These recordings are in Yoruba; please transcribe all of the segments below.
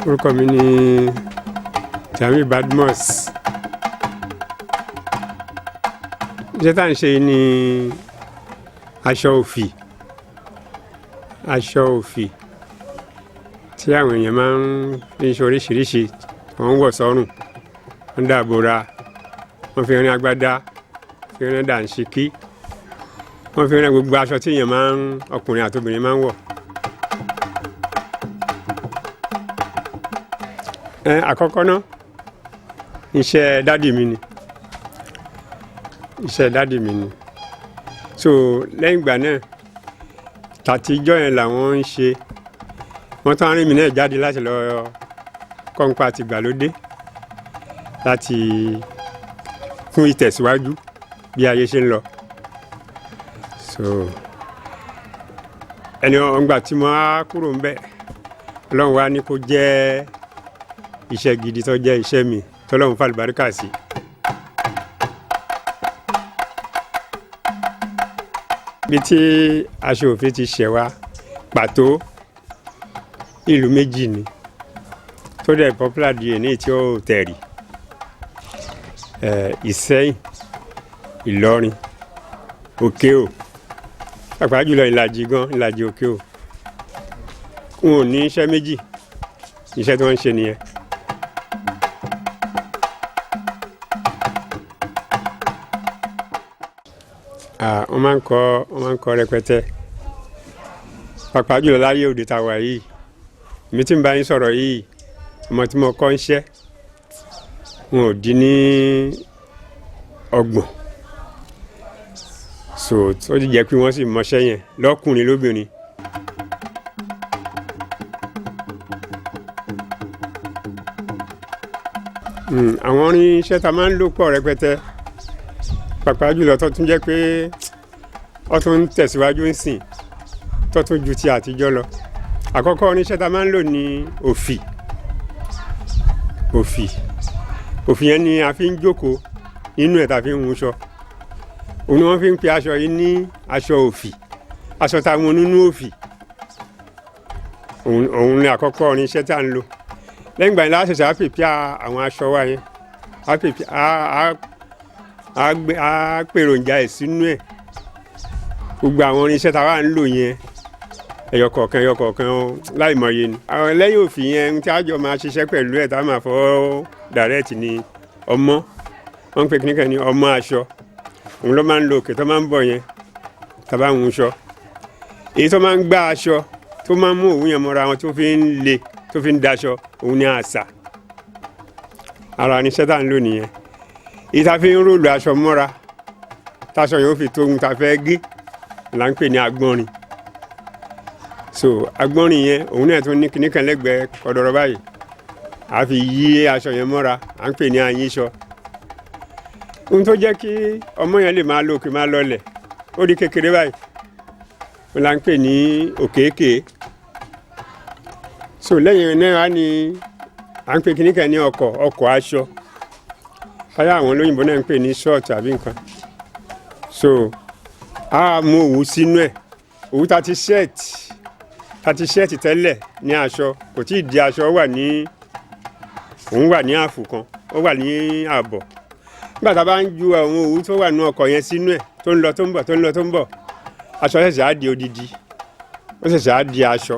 orúkọ mi ni Jami Badmus. Iṣẹ́ tá à ń ṣe ní aṣọ òfì tí àwọn èèyàn máa ń fi ṣe oríṣiríṣi, wọ́n ń wọ̀ sọ́rùn, wọ́n dàbò ra, wọ́n fi rán agbádá, fi rán dànsíkí, wọ́n fi rán gbogbo aṣọ tí èèyàn máa ń ọkùnrin àti obìnrin máa ń wọ̀. Àkọ́kọ́ náà iṣẹ́ dádì mi ni, so lẹ́yìn ìgbà náà tàtijọ́ yẹn làwọn ń ṣe, wọ́n tán rìn mí náà jáde láti lọ kọ́ńpá ti gbàlódé láti fún ìtẹ̀síwájú bí ayé ṣe ń lọ. So ẹni ọgbà tí mo á kúrò ń bẹ̀, Ọlọ́run wá ní kó jẹ́ iṣẹ́ gidi tó jẹ́ iṣẹ́ mi tọ́lọ́run fàlùbáríkà sí. Bí tí aṣọ òfì ti ṣẹ̀ wá pàtó ìlú méjì ni tó dẹ̀ popular di èní tí ó tẹ̀rì, Ìṣẹ́yìn, Ìlọrin, Òkè-ò, pàápàá jùlọ Ìlàjì Òkè-ò. Wọn ò ní iṣẹ́ méjì, iṣẹ́ tí wọ́n ń ṣe nìyẹn. Wọ́n máa ń kọ́ rẹpẹtẹ, pàápàá jùlọ láyé òde tá a wà yìí. Èmi tí ń bá yín sọ̀rọ̀ yìí, ọmọ tí mo kọ́ ń ṣẹ́ wọn ò dín ní 30, so ó ti jẹ́ pé wọ́n sì mọṣẹ́ yẹn lọ́kùnrin lóbìnrin. Àwọn irinṣẹ́ tá a máa ń lò pọ̀ rẹpẹtẹ, pàápàá jùlọ tó tún jẹ́ pé ó tún ń tẹ̀síwájú ń sìn tó tún ju ti àtijọ́ lọ. Àkọ́kọ́ irinṣẹ́ tá a máa ń lò ní òfì yẹn ni a fi ń jókòó nínú ẹ̀ tá a fi ń hunṣọ. Òun ni wọ́n fi ń pe aṣọ yìí ní aṣọ òfì, aṣọ tá a mú nínú òfì. Òun ni àkọ́kọ́ irinṣẹ́ tá a ń lò. Lẹ́yìn ìgbà yẹn la ṣẹ̀ṣẹ̀ á pèpè àwọn aṣọ wa yẹn, á pèròjà ẹ̀ sínú ẹ̀. Gbogbo àwọn irinṣẹ́ tá a wà ń lò yẹn ẹyọkọ̀ọ̀kan láìmọye ni. Àwọn lẹ́yìn òfì yẹn tí a jọ máa ṣiṣẹ́ pẹ̀lú ẹ̀ tá a máa fọ́ direct ni ọmọ, wọ́n ń pè kíníkan ní ọmọ aṣọ. Òun ló máa ń lo òkè tó máa ń bọ̀ yẹn tá a bá ń hunṣọ. Èyí tó máa ń gbá aṣọ tó máa ń mú òwú yẹn mọ́ra wọn tó fi ń le, tó fi ń daṣọ, òun ni àṣà. Ara irinṣẹ́ tá à ń lò nìyẹn. Èyí tá a fi ń rólù aṣọ mọ́ra táṣọ yẹn ó fi tó ohun tá a fẹ́ gé là ń pè ní agbọ́nrin. So agbọ́nrin yẹn òun náà tún ní kíníkan lẹ́gbẹ̀ẹ́ kọ̀dọ̀rọ̀ báyìí, a fi yí aṣọ yẹn mọ́ra, à ń pè ní ayínṣọ. Ohun tó jẹ́ kí ọmọ yẹn lè máa lo òkè máa lọlẹ̀ ó di kékeré báyìí, ó là ń pè ní òkèèkè. So lẹ́yìn náà ni à ń pè kíníkan ní ọkọ̀ aṣọ, báyà àwọn olóyìnbó náà ń pè ní short àbí nǹkan. So a mú òwú sínú ẹ̀, òwú tá ti ṣẹ́ẹ̀tì tẹ́lẹ̀ ní aṣọ, kò tí ì di aṣọ, òun wà ní àfù kan, ó wà ní ààbọ̀. Nígbà tá a bá ń ju àwọn òwú tó wà ní ọkọ̀ yẹn sínú ẹ̀ tó ń lọ tó ń bọ̀, aṣọ ṣẹ̀ṣẹ̀ á di odidi, ó ṣẹ̀ṣẹ̀ á di aṣọ.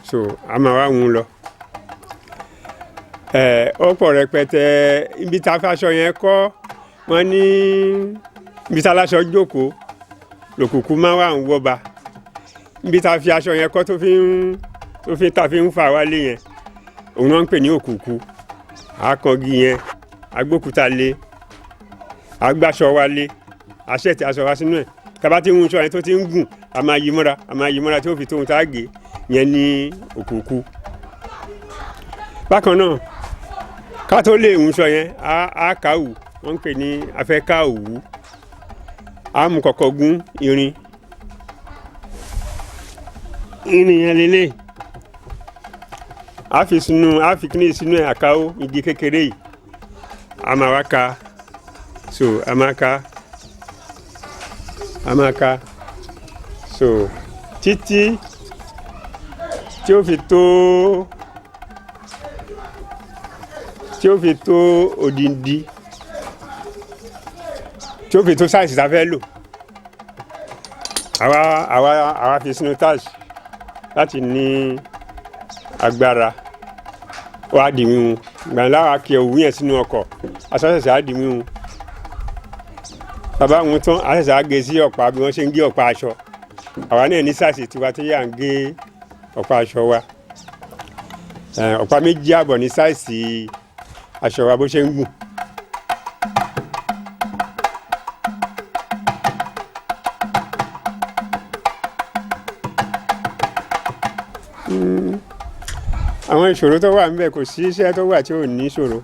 So a máa wá hun lọ. Ó pọ̀ rẹpẹtẹ. Ibi tá a fi aṣọ yẹn kọ́, wọ́n ní ibi tá a láṣọ jókòó lòkùnkùn máa wà ń wọ́ba. Ibi tá a fi aṣọ yẹn kọ́ tá a fi ń fà wálé yẹn, òun náà ń pè ní òkùnkùn. Àkàngi yẹn, agbókúta lé, agbáṣọ wálé, aṣẹ́ẹ̀tì aṣọ wa sínú ẹ̀. Tá a bá ti ń hunṣọ yẹn tó ti ń gùn, a máa yí mọ́ra tí ó fi tóhun tá a gé yẹn ní òkùnkùn. Bákan náà, ká tó lè hunṣọ yẹn, a ká òwú, wọ́n ń pè ní afẹ́ ká òwú. A mú kọ̀kọ̀ gún irin yẹn lélẹ̀, a fi kíní sínú ẹ̀, àkáwó igi kékeré yìí, a máa wá ká. So a máa ká so títí tí ó fi tó tí ó fi tó odindi tí ó fi tó sáìsì tá a fẹ́ lò àwa fi sínú táàsì láti ní agbára wá di wíwun gbàǹlà wa kí òwú yẹn sínú ọkọ̀ aṣọ́ṣẹ̀ṣẹ̀ á di wíwun bàbá wọn tán aṣẹ̀ṣẹ̀ á gé sí ọ̀pá bí wọ́n ṣe ń gé ọ̀pá aṣọ àwa náà ní sáìsì tiwa tó yà ń gé ọ̀pá aṣọ wa ọ̀pá 2.5 ní sáìsì aṣọ wa bó ṣe ń gùn. àwọn ìṣòro tó wà níbẹ̀ kò sí iṣẹ́ tó wà tí ò ní ìṣòro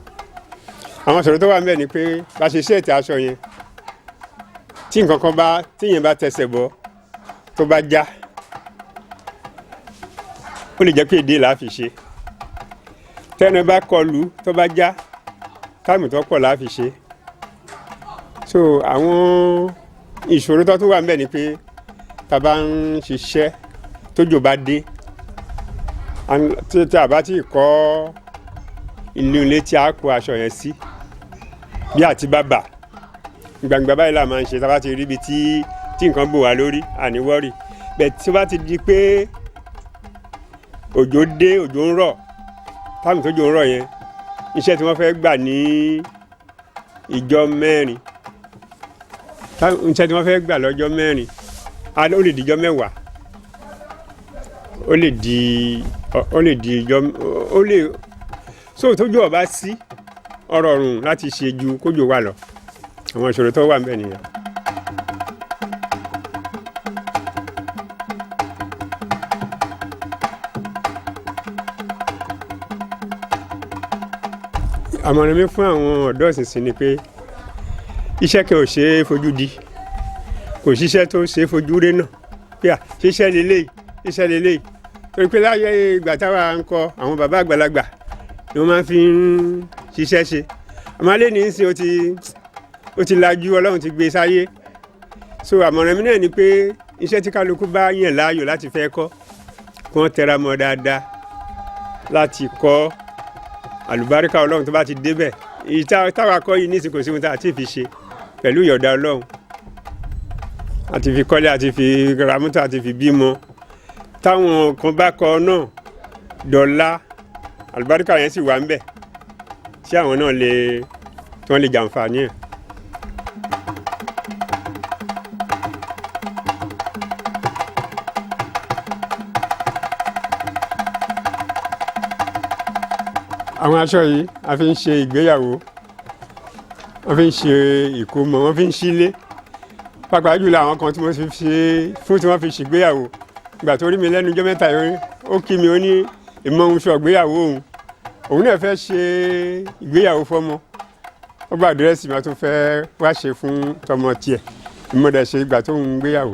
àwọn ìṣòro tó wà níbẹ̀ ni pé bá ṣe ṣẹ́ẹ̀tì aṣọ yẹn tí nǹkan kan bá tíyẹn bá tẹsẹ̀ bọ́ tó bá já ó lè jẹ́ pé èdè là á fi ṣe tẹ́nu bá kọlù tó bá já táìmù tó pọ̀ là á fi ṣe so àwọn ìṣòro tó tún wà níbẹ̀ ni pé tá a bá ń ṣiṣẹ́ tójò bá dé tí a bá ti kọ́ ilé tí a kó aṣọ yẹn sí bí àti bàbà gbangba báyìí là máa ń ṣe tá a bá ti rí ibi tí nǹkan bò wá lórí àníwọ́rì bẹ́ẹ̀ tí ó bá ti di pé òjò dé òjò ń rọ̀ táàmù tójò ń rọ̀ yẹn iṣẹ́ tí wọ́n fẹ́ gbà ní ìjọ mẹ́rin iṣẹ́ tí wọ́n fẹ́ gbà lọ́jọ́ mẹ́rin ó lè di ìjọ mẹ́wàá ó lè di ìjọ ó lè so tójú ọba sí ọ̀rọ̀ ọ̀run láti ṣe ju kójò wà lọ àwọn ìṣòro tó wà ńbẹ̀ nìyẹn. àmọ̀ràn mi fún àwọn ọ̀dọ́ ìsinsìn ni pé iṣẹ́ kan ò ṣeé fojú di kò síṣẹ́ tó ṣeé fojú rí náà pé ṣiṣẹ́ lélẹ́yìí torí pé láyé ìgbà táwa ń kọ àwọn bàbá àgbàlagbà ni wọ́n máa fi ń ṣiṣẹ́ ṣe àmọ́ alẹ́ ní í sìn ó ti lajú ọlọ́run ti gbé sáyé so àmọ̀ràn mi náà ni pé iṣẹ́ tí kálukú bá yàn láàyò láti fẹ́ kọ́ kí wọ́n tẹra mọ́ dáadáa láti kọ́ àlùbáríkà ọlọ́run tó bá ti débẹ̀ èyí táwa kọ́ yìí nísìnyí kò sí ohun tá a ti fi ṣe pẹ̀lú ìyọ̀dá ọlọ́run àti fi kọ́lé àti fi ra mọ́tò àti fi bímọ táwọn kan bá kọ́ náà dọ̀la àlùbáríkà yẹn sì wà ńbẹ̀ tí àwọn náà tí wọ́n lè jàǹfààní ẹ̀. àwọn aṣọ yìí a fi ń ṣe ìgbéyàwó wọ́n fi ń ṣe ìkómọ wọ́n fi ń ṣílé pàápàá jùlọ àwọn kan tí wọ́n fi ṣe fún tí wọ́n fi ṣègbéyàwó ìgbà tó rí mi lẹ́nu ọjọ́ mẹ́ta yìí ó kí mi ó ní ìmọ̀ ohun ṣọ ìgbéyàwó òun náà fẹ́ ṣe ìgbéyàwó fọ́mọ ó gba àdírẹ́sì máa tún fẹ́ wá ṣe fún tọmọ tiẹ̀ ìmọ̀dẹ̀ ṣe ìgbà tó ń gbéyàwó.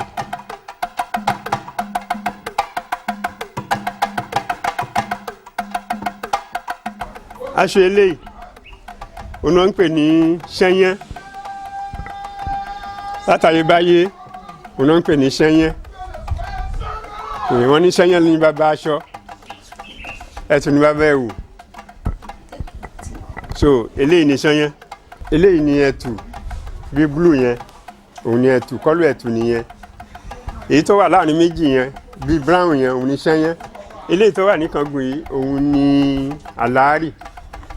aṣọ eléyìí òun náà ń pè ní ṣẹ́yẹ́ látàyébáyé òun náà ń pè ní ṣẹ́yẹ́ wọ́n ní ṣẹ́yẹ́ ní bàbá aṣọ ẹ̀tù ní bàbá ẹ̀wù so eléyìí ní ṣẹ́yẹ́ eléyìí ní ẹ̀tù bí blue yẹn òun ní ẹ̀tù kọ́lù ẹ̀tù nìyẹn èyí tó wà láàrin méjì yẹn bí brown yẹn òun ní ṣẹ́yẹ́ eléyìí tó wà ní kàngbọ̀n yìí òun ní àlárì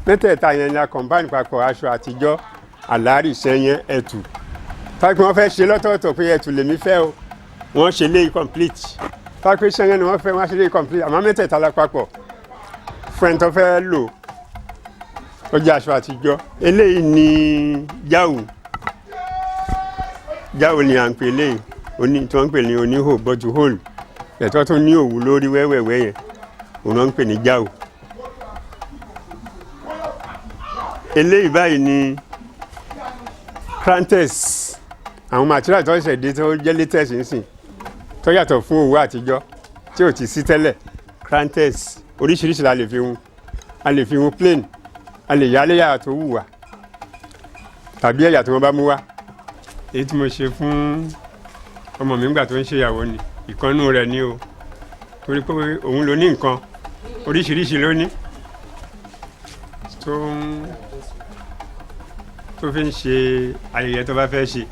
mẹ́tẹ̀ẹ̀ta yẹn ni a combine papọ̀ aṣọ àtijọ́ àlárì ṣẹ́yẹ́ ẹ̀tù táwọn wọ́n fẹ́ ṣe lọ́tọ̀ọ̀tọ̀ pé ẹ̀tù lèmi fẹ́ o wọ́n ṣe léyìí complete táwọn pé ṣẹ́yẹ́ ni wọ́n fẹ́ wọ́n ṣe léyìí complete àmọ́ mẹ́tẹ̀ẹ̀ta la papọ̀ fẹ́ni tó fẹ́ lò ó jẹ́ aṣọ àtijọ́ eléyìí ni jáwù ni à ń pè léyìí tí wọ́n ń pè ní oníhò bọ́tù hóòlù ẹ̀tọ́ tó ní òwú lórí wẹ́wẹ́wẹ́ yẹn òun náà ń pè ní jáwù. eléyìí báyìí ni crantes àwọn material tó ṣẹ̀ dé tó jẹ́ latest nísìn tó yàtọ̀ fún òwú àtijọ́ tí ò ti sí tẹ́lẹ̀ crantes oríṣiríṣi la lè fi hun a lè fi hun plain a lè yálé yàrá tó wù wá tàbí ẹ̀yà tí wọ́n bá mú wá èyí tí mo ṣe fún ọmọ mi nígbà tó ń ṣèyàwó ni ìkànnù rẹ̀ ni o torí pé òun ló ní nǹkan oríṣiríṣi ló ní tó fi ń ṣe ayẹyẹ tó bá fẹ́ ṣe.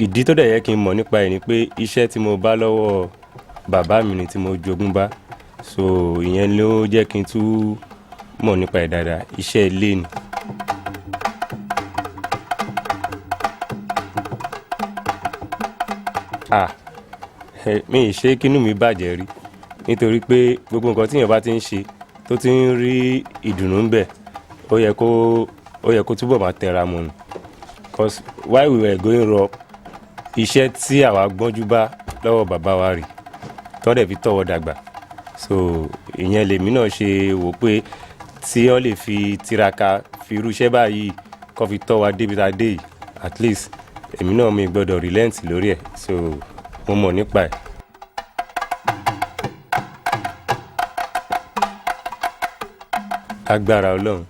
Ìdí tó dẹ̀ yẹ kí n mọ̀ nípa ẹ̀ ni pé iṣẹ́ tí mo bá lọ́wọ́ bàbá mi ni tí mo jogún bá, so ìyẹn ló jẹ́ kí n tún mọ̀ nípa ẹ̀ dáadáa. Iṣẹ́ ilé ni. Mi ì ṣe kínú mi bàjẹ́ rí, nítorí pé gbogbo nǹkan tí èèyàn bá ti ń ṣe tó ti ń rí ìdùnnú ń bẹ̀, ó yẹ kó túbọ̀ máa tẹra mọ́ ni. Because while we were growing up, iṣẹ́ tí àwa gbọ́njú bá lọ́wọ́ bàbá wa rè tó dẹ̀ fi tọ́wọ́ dàgbà, so ìyẹn lèmi náà ṣe wò pé tí wọ́n lè fi tiraka fi irú iṣẹ́ báyìí kó fi tọ́ wa débi tá a dé yìí, at least èmi náà mi gbọ́dọ̀ relent lórí ẹ̀, so mo mọ̀ nípa ẹ̀. Agbára Ọlọ́run,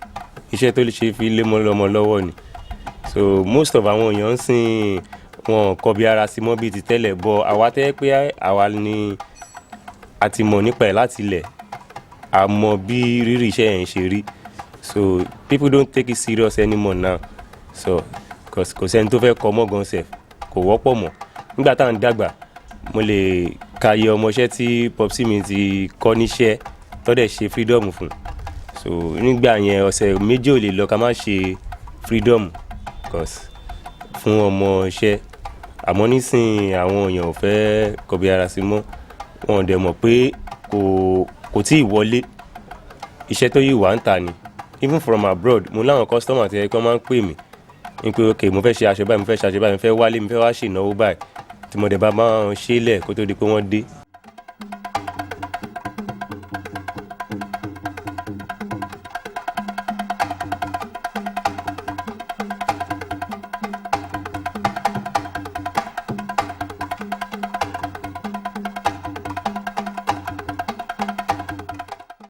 iṣẹ́ tó lè ṣe fi lé mọ́ lọ́mọ lọ́wọ́ ni. So most of àwọn èèyàn ń sìn wọn kọbi ara sí mọ́ bíi ti tẹ́lẹ̀, bọ̀ àwa tẹ́ pé àwa ni a ti mọ̀ nípa ẹ̀ láti ilẹ̀, a mọ bí rírì iṣẹ́ yẹn ṣe rí, so people don't take it serious anymore now, so kò sẹ́ni tó fẹ́ kọ́ mọ́ gan sef, kò wọ́pọ̀ mọ́. Nígbà tá à ń dàgbà mo lè ka iye ọmọọṣẹ́ tí popsi mi ti kọ́ níṣẹ́ tó dẹ̀ ṣe freedom fún, so nígbà yẹn ọ̀sẹ̀ méjì ò lè lọ ká má ṣe freedom fún ọmọọṣẹ́. Àmọ́ nísìnyí àwọn èèyàn ò fẹ́ kọbi ara sí mọ́, wọn ò dẹ̀ mọ̀ pé kò tí ì wọlé, iṣẹ́ tó yìí wà ń tà ni. Even from abroad, mo láwọn customer tí wọ́n máa ń pè mí ní pé ok mo fẹ́ ṣe aṣọ báyìí, mo fẹ́ ṣe aṣọ báyìí, mo fẹ́ wálé, mo fẹ́ wá ṣe ìnáwó báyìí, tí mo dẹ̀ bá máa ń ṣe lẹ̀ kó tó di pé wọ́n dé.